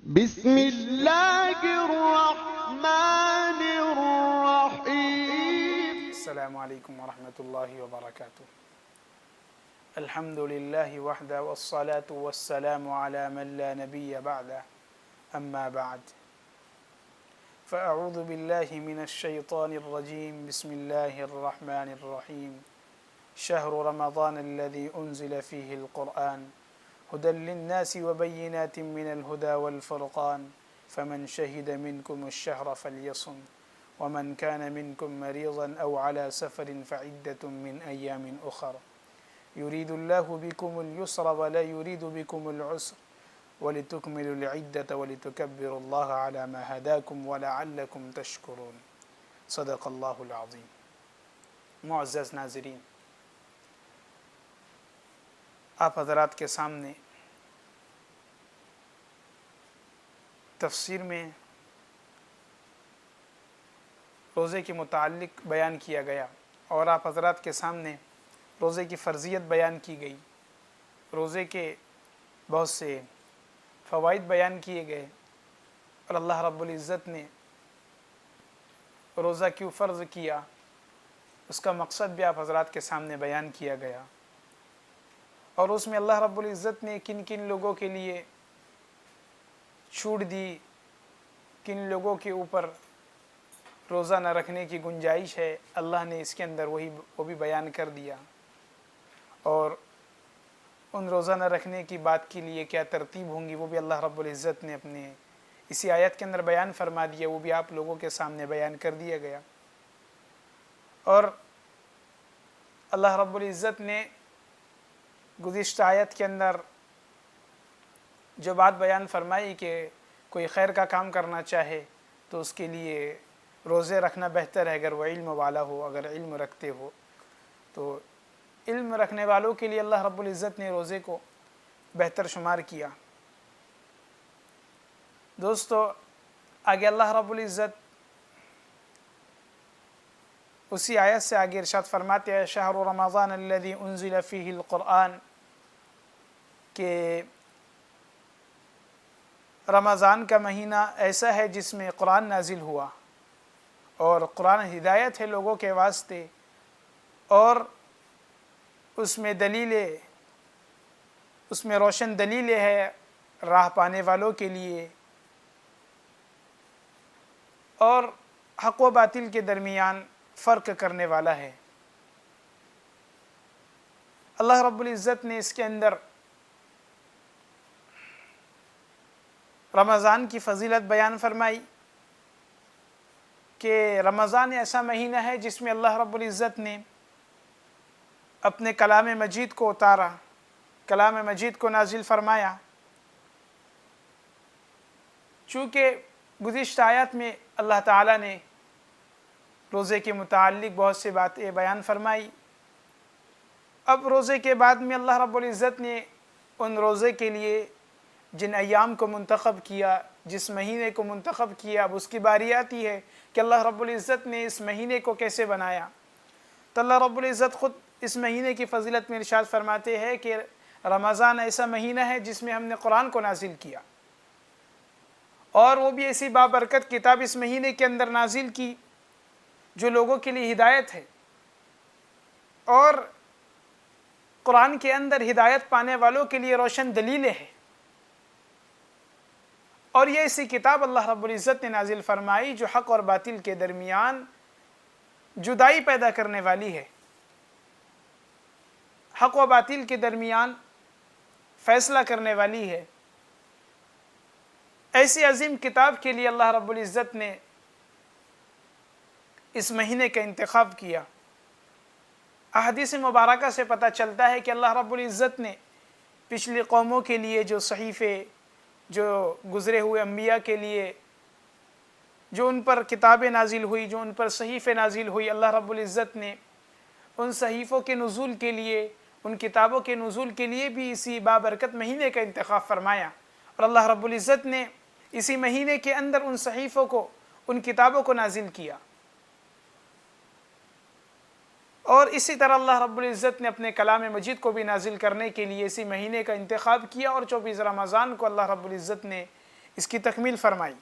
بسم الله الرحمن الرحيم. السلام عليكم ورحمة الله وبركاته. الحمد لله وحده والصلاة والسلام على من لا نبي بعده، أما بعد، فأعوذ بالله من الشيطان الرجيم. بسم الله الرحمن الرحيم. شهر رمضان الذي أنزل فيه القرآن هدى للناس وبينات من الهدى والفرقان، فمن شهد منكم الشهر فليصم، ومن كان منكم مريضا أو على سفر فعدة من أيام أخر، يريد الله بكم اليسر ولا يريد بكم العسر، ولتكملوا العدة ولتكبروا الله على ما هداكم ولعلكم تشكرون. صدق اللہ العظیم. معزز ناظرین، آپ حضرات کے سامنے تفسیر میں روزے کے متعلق بیان کیا گیا اور آپ حضرات کے سامنے روزے کی فرضیت بیان کی گئی، روزے کے بہت سے فوائد بیان کیے گئے اور اللہ رب العزت نے روزہ کیوں فرض کیا اس کا مقصد بھی آپ حضرات کے سامنے بیان کیا گیا، اور اس میں اللہ رب العزت نے کن کن لوگوں کے لیے چھوٹ دی، کن لوگوں کے اوپر روزہ نہ رکھنے کی گنجائش ہے، اللہ نے اس کے اندر وہ بھی بیان کر دیا، اور ان روزہ نہ رکھنے کی بات کے لیے کیا ترتیب ہوں گی وہ بھی اللہ رب العزت نے اپنے اسی آیت کے اندر بیان فرما دیا، وہ بھی آپ لوگوں کے سامنے بیان کر دیا گیا. اور اللہ رب العزت نے گزشتہ آیت کے اندر جو بات بیان فرمائی کہ کوئی خیر کا کام کرنا چاہے تو اس کے لیے روزے رکھنا بہتر ہے اگر وہ علم والا ہو، اگر علم رکھتے ہو تو علم رکھنے والوں کے لیے اللہ رب العزت نے روزے کو بہتر شمار کیا. دوستو، آگے اللہ رب العزت اسی آیت سے آگے ارشاد فرماتے ہیں شہر رمضان الذی انزل فیہ القرآن، کہ رمضان کا مہینہ ایسا ہے جس میں قرآن نازل ہوا، اور قرآن ہدایت ہے لوگوں کے واسطے، اور اس میں دلیلیں، اس میں روشن دلیلیں ہے راہ پانے والوں کے لیے، اور حق و باطل کے درمیان فرق کرنے والا ہے. اللہ رب العزت نے اس کے اندر رمضان کی فضیلت بیان فرمائی کہ رمضان ایسا مہینہ ہے جس میں اللہ رب العزت نے اپنے کلام مجید کو اتارا، کلام مجید کو نازل فرمایا. چونکہ گزشتہ آیات میں اللہ تعالیٰ نے روزے کے متعلق بہت سی باتیں بیان فرمائی، اب روزے کے بعد میں اللہ رب العزت نے ان روزے کے لیے جن ایام کو منتخب کیا، جس مہینے کو منتخب کیا، اب اس کی باری آتی ہے کہ اللہ رب العزت نے اس مہینے کو کیسے بنایا. تو اللہ رب العزت خود اس مہینے کی فضیلت میں ارشاد فرماتے ہیں کہ رمضان ایسا مہینہ ہے جس میں ہم نے قرآن کو نازل کیا، اور وہ بھی ایسی بابرکت کتاب اس مہینے کے اندر نازل کی جو لوگوں کے لیے ہدایت ہے، اور قرآن کے اندر ہدایت پانے والوں کے لیے روشن دلیلیں ہیں. اور یہ ایسی کتاب اللہ رب العزت نے نازل فرمائی جو حق اور باطل کے درمیان جدائی پیدا کرنے والی ہے، حق و باطل کے درمیان فیصلہ کرنے والی ہے. ایسی عظیم کتاب کے لیے اللہ رب العزت نے اس مہینے کا انتخاب کیا. احادیث مبارکہ سے پتہ چلتا ہے کہ اللہ رب العزت نے پچھلی قوموں کے لیے جو صحیفے، جو گزرے ہوئے انبیاء کے لیے جو ان پر کتابیں نازل ہوئی، جو ان پر صحیفے نازل ہوئی، اللہ رب العزت نے ان صحیفوں کے نزول کے لیے، ان کتابوں کے نزول کے لیے بھی اسی بابرکت مہینے کا انتخاب فرمایا، اور اللہ رب العزت نے اسی مہینے کے اندر ان صحیفوں کو، ان کتابوں کو نازل کیا. اور اسی طرح اللہ رب العزت نے اپنے کلام مجید کو بھی نازل کرنے کے لیے اسی مہینے کا انتخاب کیا، اور 24 رمضان کو اللہ رب العزت نے اس کی تکمیل فرمائی،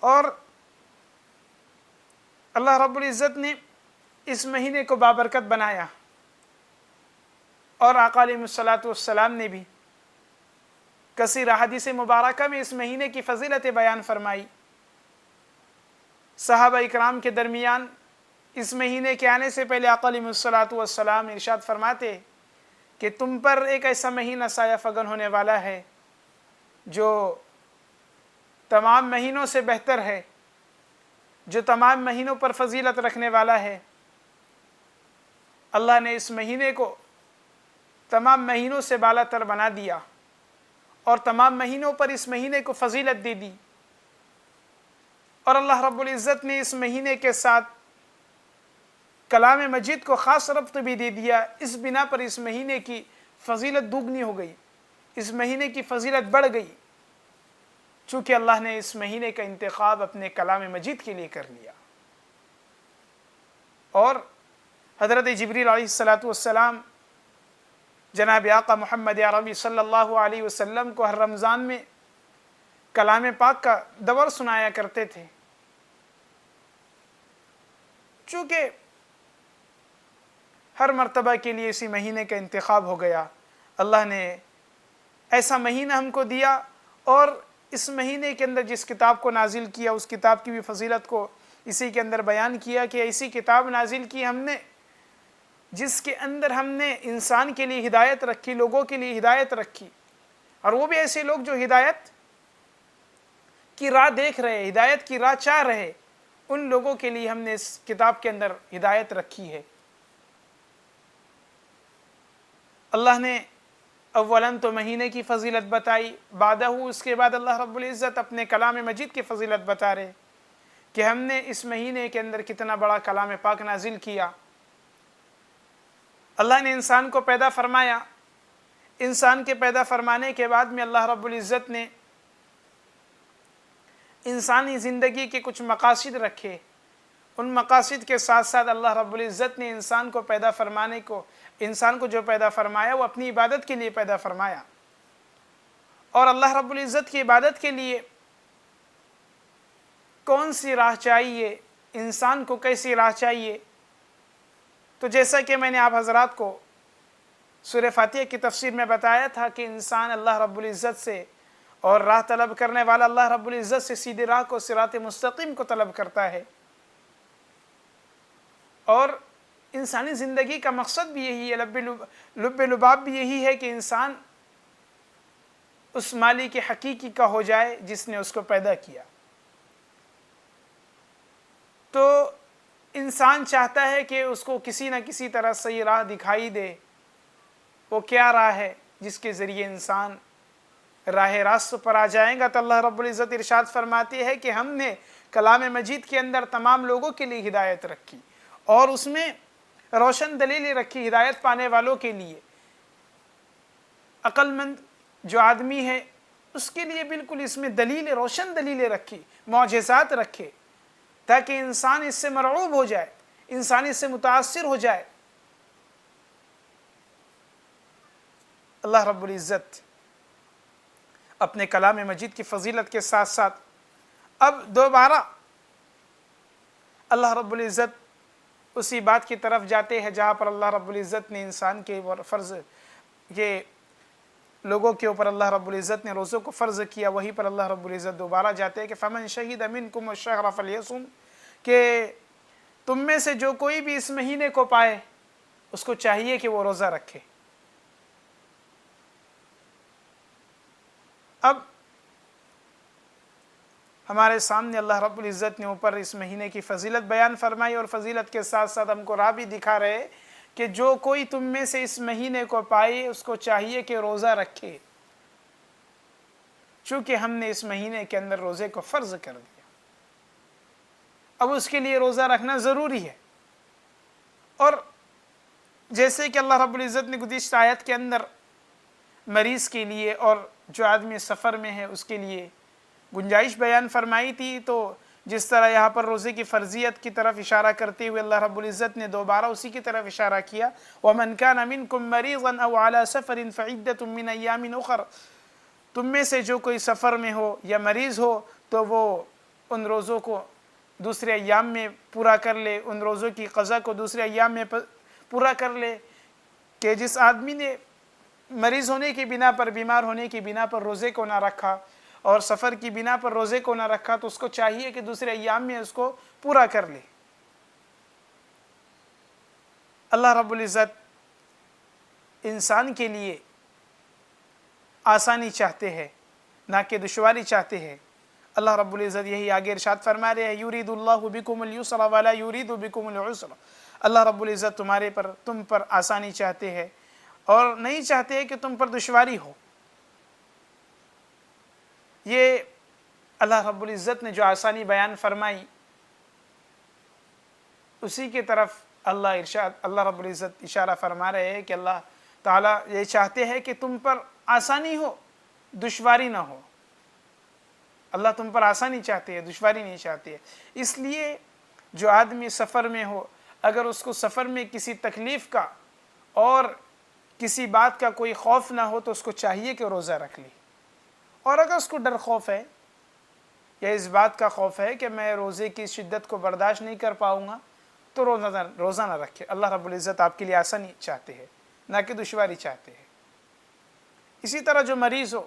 اور اللہ رب العزت نے اس مہینے کو بابرکت بنایا، اور آقا علیہ الصلاۃ والسلام نے بھی کثیر احادیث مبارکہ میں اس مہینے کی فضیلت بیان فرمائی۔ صحابہ اکرام کے درمیان اس مہینے کے آنے سے پہلے آقا علیہ الصلاۃ والسلام ارشاد فرماتے کہ تم پر ایک ایسا مہینہ سایہ فگن ہونے والا ہے جو تمام مہینوں سے بہتر ہے، جو تمام مہینوں پر فضیلت رکھنے والا ہے۔ اللہ نے اس مہینے کو تمام مہینوں سے بالا تر بنا دیا، اور تمام مہینوں پر اس مہینے کو فضیلت دے دی، اور اللہ رب العزت نے اس مہینے کے ساتھ کلام مجید کو خاص ربط بھی دے دیا۔ اس بنا پر اس مہینے کی فضیلت دوگنی ہو گئی، اس مہینے کی فضیلت بڑھ گئی، چونکہ اللہ نے اس مہینے کا انتخاب اپنے کلام مجید کے لیے کر لیا۔ اور حضرت جبریل علیہ السلام جناب آقا محمد عربی صلی اللہ علیہ وسلم کو ہر رمضان میں کلام پاک کا دور سنایا کرتے تھے۔ چونکہ ہر مرتبہ کے لیے اسی مہینے کا انتخاب ہو گیا، اللہ نے ایسا مہینہ ہم کو دیا، اور اس مہینے کے اندر جس کتاب کو نازل کیا اس کتاب کی بھی فضیلت کو اسی کے اندر بیان کیا کہ ایسی کتاب نازل کی ہم نے جس کے اندر ہم نے انسان کے لیے ہدایت رکھی، لوگوں کے لیے ہدایت رکھی، اور وہ بھی ایسے لوگ جو ہدایت کی راہ دیکھ رہے، ہدایت کی راہ چاہ رہے، ان لوگوں کے لیے ہم نے اس کتاب کے اندر ہدایت رکھی ہے۔ اللہ نے اولاً تو مہینے کی فضیلت بتائی، بعدہ اس کے بعد اللہ رب العزت اپنے کلام مجید کی فضیلت بتا رہے کہ ہم نے اس مہینے کے اندر کتنا بڑا کلام پاک نازل کیا۔ اللہ نے انسان کو پیدا فرمایا، انسان کے پیدا فرمانے کے بعد میں اللہ رب العزت نے انسانی زندگی کے کچھ مقاصد رکھے، ان مقاصد کے ساتھ ساتھ اللہ رب العزت نے انسان کو جو پیدا فرمایا وہ اپنی عبادت کے لیے پیدا فرمایا، اور اللہ رب العزت کی عبادت کے لیے کون سی راہ چاہیے، انسان کو کیسی راہ چاہیے، تو جیسا کہ میں نے آپ حضرات کو سورہ فاتحہ کی تفسیر میں بتایا تھا کہ انسان اللہ رب العزت سے اور راہ طلب کرنے والا اللہ رب العزت سے سیدھی راہ کو، صراط مستقیم کو طلب کرتا ہے، اور انسانی زندگی کا مقصد بھی یہی ہے، لب لباب بھی یہی ہے کہ انسان اس مالک حقیقی کا ہو جائے جس نے اس کو پیدا کیا۔ تو انسان چاہتا ہے کہ اس کو کسی نہ کسی طرح صحیح راہ دکھائی دے، وہ کیا راہ ہے جس کے ذریعے انسان راہ راست پر آ جائیں گا۔ تو اللہ رب العزت ارشاد فرماتی ہے کہ ہم نے کلام مجید کے اندر تمام لوگوں کے لیے ہدایت رکھی، اور اس میں روشن دلیلیں رکھی ہدایت پانے والوں کے لیے۔ عقل مند جو آدمی ہے اس کے لیے بالکل اس میں دلیل، روشن دلیلیں رکھی، معجزات رکھے، تاکہ انسان اس سے مرعوب ہو جائے، انسان اس سے متاثر ہو جائے۔ اللہ رب العزت اپنے کلام مجید کی فضیلت کے ساتھ ساتھ اب دوبارہ اللہ رب العزت اسی بات کی طرف جاتے ہیں جہاں پر اللہ رب العزت نے انسان کے فرض یہ لوگوں کے اوپر اللہ رب العزت نے روزوں کو فرض کیا، وہیں پر اللہ رب العزت دوبارہ جاتے ہیں کہ فَمَنْ شَهِدَ مِنْكُمُ الشَّهْرَ فَلْيَصُمْ، کہ تم میں سے جو کوئی بھی اس مہینے کو پائے اس کو چاہیے کہ وہ روزہ رکھے۔ اب ہمارے سامنے اللہ رب العزت نے اوپر اس مہینے کی فضیلت بیان فرمائی، اور فضیلت کے ساتھ ساتھ ہم کو راہ بھی دکھا رہے کہ جو کوئی تم میں سے اس مہینے کو پائے اس کو چاہیے کہ روزہ رکھے، چونکہ ہم نے اس مہینے کے اندر روزے کو فرض کر دیا۔ اب اس کے لیے روزہ رکھنا ضروری ہے، اور جیسے کہ اللہ رب العزت نے گزشتہ آیت کے اندر مریض کے لیے اور جو آدمی سفر میں ہے اس کے لیے گنجائش بیان فرمائی تھی، تو جس طرح یہاں پر روزے کی فرضیت کی طرف اشارہ کرتے ہوئے اللہ رب العزت نے دوبارہ اسی کی طرف اشارہ کیا وَمَنْ كَانَ مِنْكُمْ مَرِيضًا أَوْ عَلَى سَفَرٍ فَعِدَّةٌ مِّنْ أَيَّامٍ أُخَرَ، تم میں سے جو کوئی سفر میں ہو یا مریض ہو تو وہ ان روزوں کو دوسرے ایام میں پورا کر لے، ان روزوں کی قضا کو دوسرے ایام میں پورا کر لے۔ کہ جس آدمی نے مریض ہونے کی بنا پر، بیمار ہونے کی بنا پر روزے کو نہ رکھا اور سفر کی بنا پر روزے کو نہ رکھا تو اس کو چاہیے کہ دوسرے ایام میں اس کو پورا کر لے۔ اللہ رب العزت انسان کے لیے آسانی چاہتے ہیں نہ کہ دشواری چاہتے ہیں۔ اللہ رب العزت یہی آگے ارشاد فرما رہے ہیں یرید اللہ بکم الیسر ولا یرید بکم العسر، اللہ رب العزت تم پر آسانی چاہتے ہیں اور نہیں چاہتے کہ تم پر دشواری ہو۔ یہ اللہ رب العزت نے جو آسانی بیان فرمائی اسی کی طرف اللہ رب العزت اشارہ فرما رہے ہیں کہ اللہ تعالیٰ یہ چاہتے ہیں کہ تم پر آسانی ہو، دشواری نہ ہو۔ اللہ تم پر آسانی چاہتے ہیں، دشواری نہیں چاہتے ہے۔ اس لیے جو آدمی سفر میں ہو، اگر اس کو سفر میں کسی تکلیف کا اور کسی بات کا کوئی خوف نہ ہو تو اس کو چاہیے کہ روزہ رکھ لے، اور اگر اس کو ڈر خوف ہے یا اس بات کا خوف ہے کہ میں روزے کی شدت کو برداشت نہیں کر پاؤں گا تو روزہ نہ رکھے۔ اللہ رب العزت آپ کے لیے آسانی چاہتے ہیں نہ کہ دشواری چاہتے ہیں۔ اسی طرح جو مریض ہو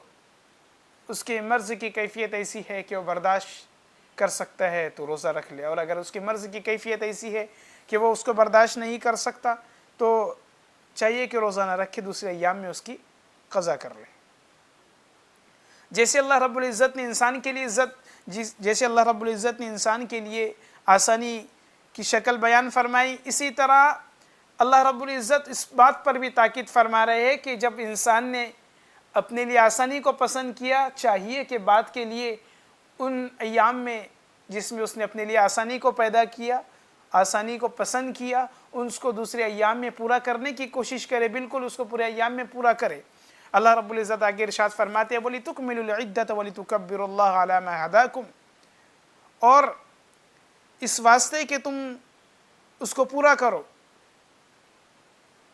اس کے مرض کی کیفیت ایسی ہے کہ وہ برداشت کر سکتا ہے تو روزہ رکھ لے، اور اگر اس کے مرض کی کیفیت ایسی ہے کہ وہ اس کو برداشت نہیں کر سکتا تو چاہیے کہ روزہ نہ رکھے، دوسرے ایام میں اس کی قضا کر لے۔ جیسے اللہ رب العزت نے انسان کے لیے آسانی کی شکل بیان فرمائی، اسی طرح اللہ رب العزت اس بات پر بھی تاکید فرما رہے ہیں کہ جب انسان نے اپنے لیے آسانی کو پسند کیا، چاہیے کہ بعد کے لیے ان ایام میں جس میں اس نے اپنے لیے آسانی کو پیدا کیا، آسانی کو پسند کیا، اس کو دوسرے ایام میں پورا کرنے کی کوشش کرے، بالکل اس کو پورے ایام میں پورا کرے۔ اللہ رب العزت آگے ارشاد فرماتے ہیں وَلِتُكْمِلُوا الْعِدَّةَ وَلِتُكَبِّرُوا اللَّهَ عَلَى مَا هَدَاكُمْ، اور اس واسطے کہ تم اس کو پورا کرو،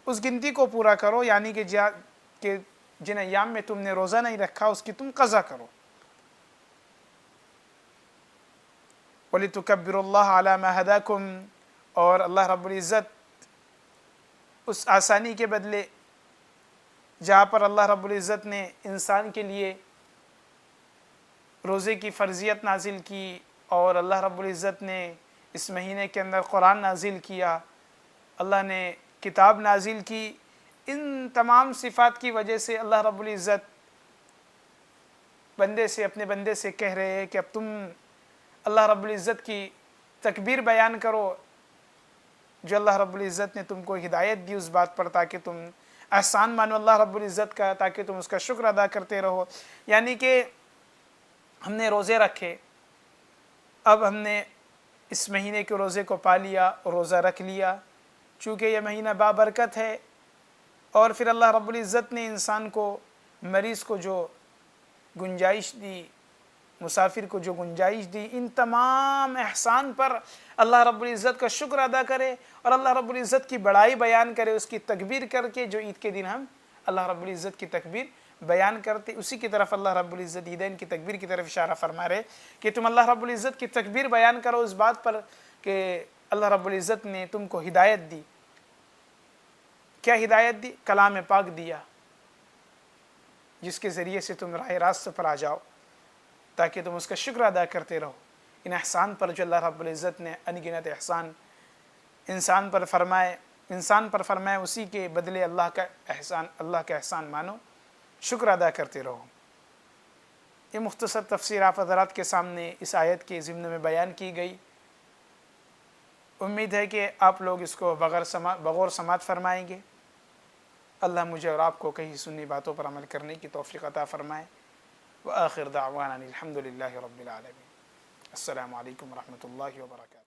اس گنتی کو پورا کرو، یعنی کہ جن ایام میں تم نے روزہ نہیں رکھا اس کی تم قضا کرو۔ وَلِتُكَبِّرُوا اللَّهَ عَلَى مَا هَدَاكُمْ، اور اللہ رب العزت اس آسانی کے بدلے جہاں پر اللہ رب العزت نے انسان کے لیے روزے کی فرضیت نازل کی اور اللہ رب العزت نے اس مہینے کے اندر قرآن نازل کیا، اللہ نے کتاب نازل کی، ان تمام صفات کی وجہ سے اللہ رب العزت اپنے بندے سے کہہ رہے ہیں کہ اب تم اللہ رب العزت کی تکبیر بیان کرو جو اللہ رب العزت نے تم کو ہدایت دی اس بات پر، تاکہ تم احسان مانو اللہ رب العزت کا، تاکہ تم اس کا شکر ادا کرتے رہو۔ یعنی کہ ہم نے روزے رکھے، اب ہم نے اس مہینے کے روزے کو پا لیا اور روزہ رکھ لیا، چونکہ یہ مہینہ بابرکت ہے، اور پھر اللہ رب العزت نے انسان کو، مریض کو جو گنجائش دی، مسافر کو جو گنجائش دی، ان تمام احسان پر اللہ رب العزت کا شکر ادا کرے اور اللہ رب العزت کی بڑائی بیان کرے، اس کی تکبیر کر کے، جو عید کے دن ہم اللہ رب العزت کی تکبیر بیان کرتے، اسی کی طرف اللہ رب العزت عیدین کی تکبیر کی طرف اشارہ فرما رہے کہ تم اللہ رب العزت کی تکبیر بیان کرو اس بات پر کہ اللہ رب العزت نے تم کو ہدایت دی۔ کیا ہدایت دی؟ کلام پاک دیا، جس کے ذریعے سے تم راہ راست پر آ جاؤ تاکہ تم اس کا شکر ادا کرتے رہو۔ ان احسان پر جو اللہ رب العزت نے انگنت احسان انسان پر فرمائے اسی کے بدلے اللہ کا احسان مانو، شکر ادا کرتے رہو۔ یہ مختصر تفسیر آپ حضرات کے سامنے اس آیت کے ضمن میں بیان کی گئی۔ امید ہے کہ آپ لوگ اس کو بغور سماعت فرمائیں گے۔ اللہ مجھے اور آپ کو کہیں سنی باتوں پر عمل کرنے کی توفیق عطا فرمائے۔ وآخر دعوانا الحمد للہ رب العالمین۔ السلام علیکم ورحمۃ اللہ وبرکاتہ۔